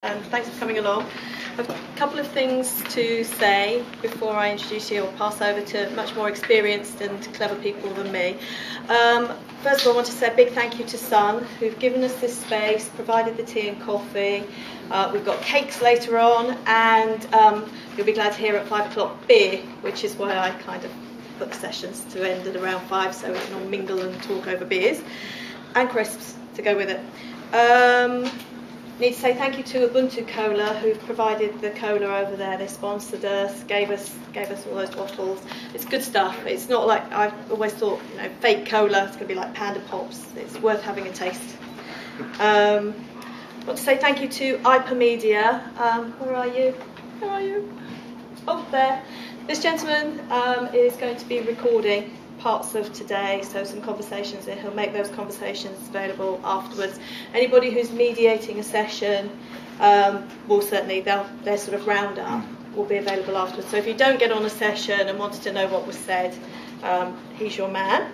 And thanks for coming along. I've got a couple of things to say before I introduce you or pass over to much more experienced and clever people than me. First of all, I want to say a big thank you to Sun, who've given us this space, provided the tea and coffee. We've got cakes later on, and you'll be glad to hear at 5 o'clock beer, which is why I kind of put the sessions to end at around 5, so we can all mingle and talk over beers, and crisps to go with it. Need to say thank you to Ubuntu Cola, who've provided the cola over there. They sponsored us, gave us all those bottles. It's good stuff. It's not like I always thought, fake cola. It's going to be like Panda Pops. It's worth having a taste. I want to say thank you to IPA Media. Where are you? Where are you? Oh, there. This gentleman is going to be recording parts of today, so some conversations, and he'll make those conversations available afterwards. Anybody who's mediating a session will certainly, their sort of roundup will be available afterwards. So if you don't get on a session and wanted to know what was said, he's your man.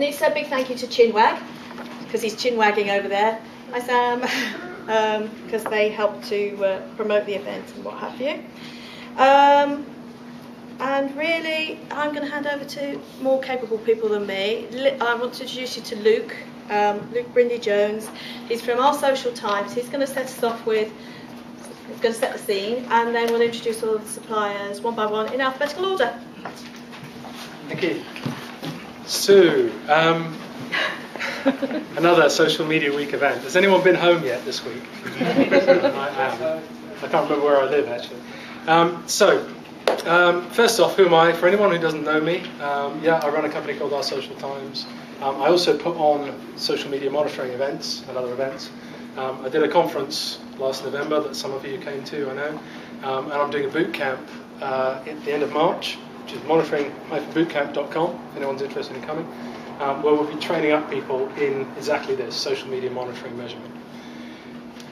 Need to say a big thank you to Chinwag, because he's chinwagging over there. Hi Sam, because they helped to promote the event and what have you. And really, I'm going to hand over to more capable people than me. I want to introduce you to Luke Brindy-Jones. He's from Our Social Times. He's going to set us off with, he's going to set the scene, and then we'll introduce all of the suppliers one by one in alphabetical order. Thank you. So, another Social Media Week event. Has anyone been home yet this week? I am. I can't remember where I live, actually. First off, who am I? For anyone who doesn't know me, I run a company called Our Social Times. I also put on social media monitoring events and other events. I did a conference last November that some of you came to, I know, and I'm doing a boot camp at the end of March, which is monitoring-bootcamp.com, if anyone's interested in coming, where we'll be training up people in exactly this, social media monitoring measurement.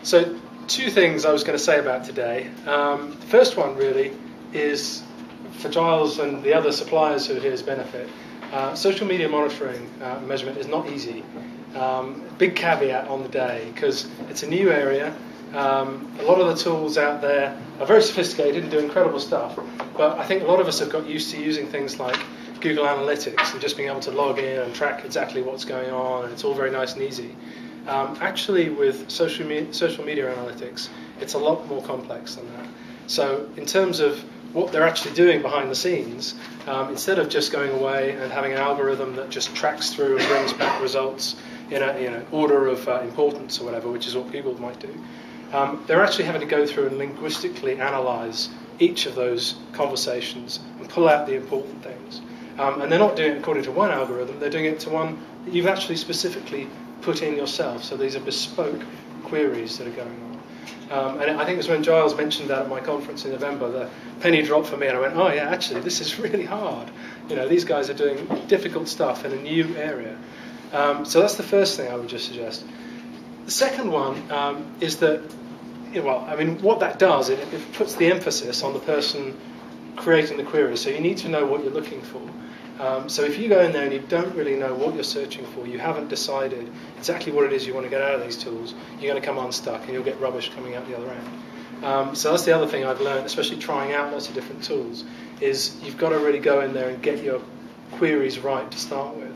So, two things I was going to say about today. The first one, really, is for Giles and the other suppliers who are here's benefit. Social media monitoring measurement is not easy. Big caveat on the day, because it's a new area. A lot of the tools out there are very sophisticated and do incredible stuff, but I think a lot of us have got used to using things like Google Analytics and just being able to log in and track exactly what's going on, and it's all very nice and easy. Actually, with social media analytics, it's a lot more complex than that. So in terms of what they're actually doing behind the scenes, instead of just going away and having an algorithm that just tracks through and brings back results in a order of importance or whatever, which is what Google might do, they're actually having to go through and linguistically analyze each of those conversations and pull out the important things. And they're not doing it according to one algorithm, they're doing it to one that you've actually specifically put in yourself. So these are bespoke queries that are going on. And I think it was when Giles mentioned that at my conference in November, the penny dropped for me, and I went, oh yeah, actually, this is really hard. These guys are doing difficult stuff in a new area. So that's the first thing I would just suggest. The second one is that, what that does, it puts the emphasis on the person creating the query. So you need to know what you're looking for. So if you go in there and you don't really know what you're searching for, you haven't decided exactly what it is you want to get out of these tools, you're going to come unstuck and you'll get rubbish coming out the other end. So that's the other thing I've learned, especially trying out lots of different tools, is you've got to really go in there and get your queries right to start with.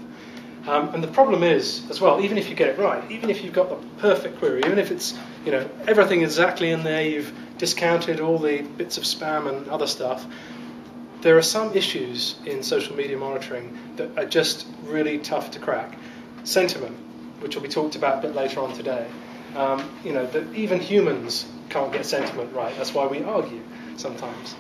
And the problem is, as well, even if you get it right, even if you've got the perfect query, even if it's, everything exactly in there, you've discounted all the bits of spam and other stuff, there are some issues in social media monitoring that are just really tough to crack. Sentiment, which will be talked about a bit later on today. That even humans can't get sentiment right. That's why we argue sometimes.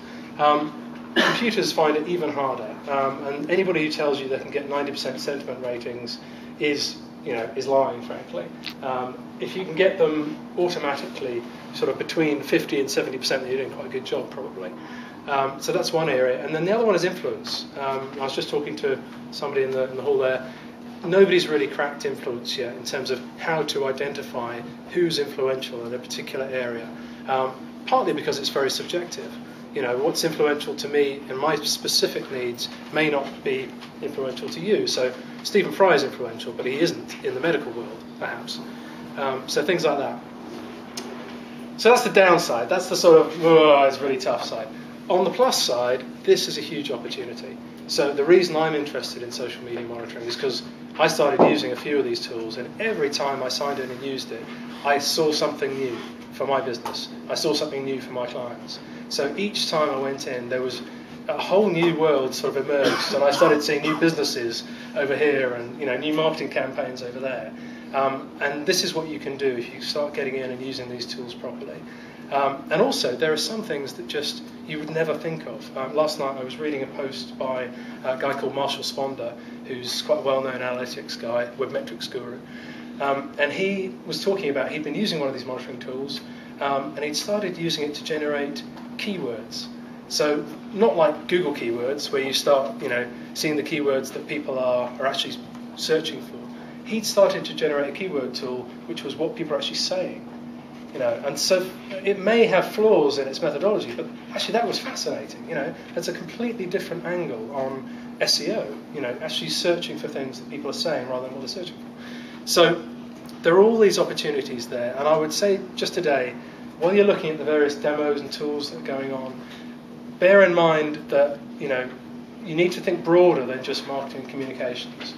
Computers find it even harder. And anybody who tells you they can get 90% sentiment ratings is lying, frankly. If you can get them automatically, sort of between 50 and 70%, then you're doing quite a good job, probably. So that's one area. And then the other one is influence. I was just talking to somebody in the hall there. Nobody's really cracked influence yet in terms of how to identify who's influential in a particular area. Partly because it's very subjective. What's influential to me and my specific needs may not be influential to you. So Stephen Fry is influential, but he isn't in the medical world, perhaps. So things like that. So that's the downside. That's the sort of, oh, it's really tough side. On the plus side, this is a huge opportunity. So the reason I'm interested in social media monitoring is because I started using a few of these tools, and every time I signed in and used it, I saw something new for my business. I saw something new for my clients. So each time I went in, there was a whole new world sort of emerged, and I started seeing new businesses over here and new marketing campaigns over there. And this is what you can do if you start getting in and using these tools properly. And also, there are some things that just you would never think of. Last night I was reading a post by a guy called Marshall Sponder, who's quite a well-known analytics guy, webmetrics guru. And he was talking about, he'd been using one of these monitoring tools, and he'd started using it to generate keywords. So not like Google keywords, where you start seeing the keywords that people are actually searching for. He'd started to generate a keyword tool which was what people are actually saying. And so it may have flaws in its methodology, but actually that was fascinating. It's a completely different angle on SEO. Actually searching for things that people are saying rather than what they're searching for. So there are all these opportunities there, and I would say just today, while you're looking at the various demos and tools that are going on, bear in mind that you need to think broader than just marketing and communications.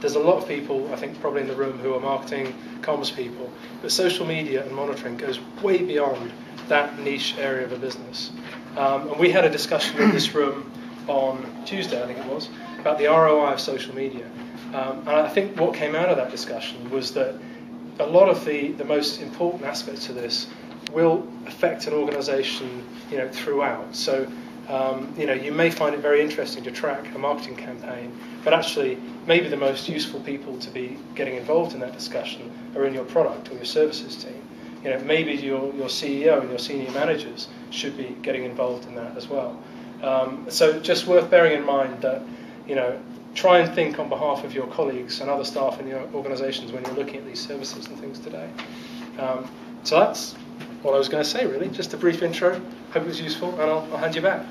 There's a lot of people, I think, probably in the room who are marketing, comms people, but social media and monitoring goes way beyond that niche area of a business. And we had a discussion in this room on Tuesday, I think it was, about the ROI of social media. And I think what came out of that discussion was that a lot of the most important aspects of this will affect an organisation, throughout. So, you may find it very interesting to track a marketing campaign, but actually, maybe the most useful people to be getting involved in that discussion are in your product or your services team. Maybe your CEO and your senior managers should be getting involved in that as well. So, just worth bearing in mind that, try and think on behalf of your colleagues and other staff in your organisations when you're looking at these services and things today. So that's what I was going to say, really. Just a brief intro. Hope it was useful, and I'll hand you back.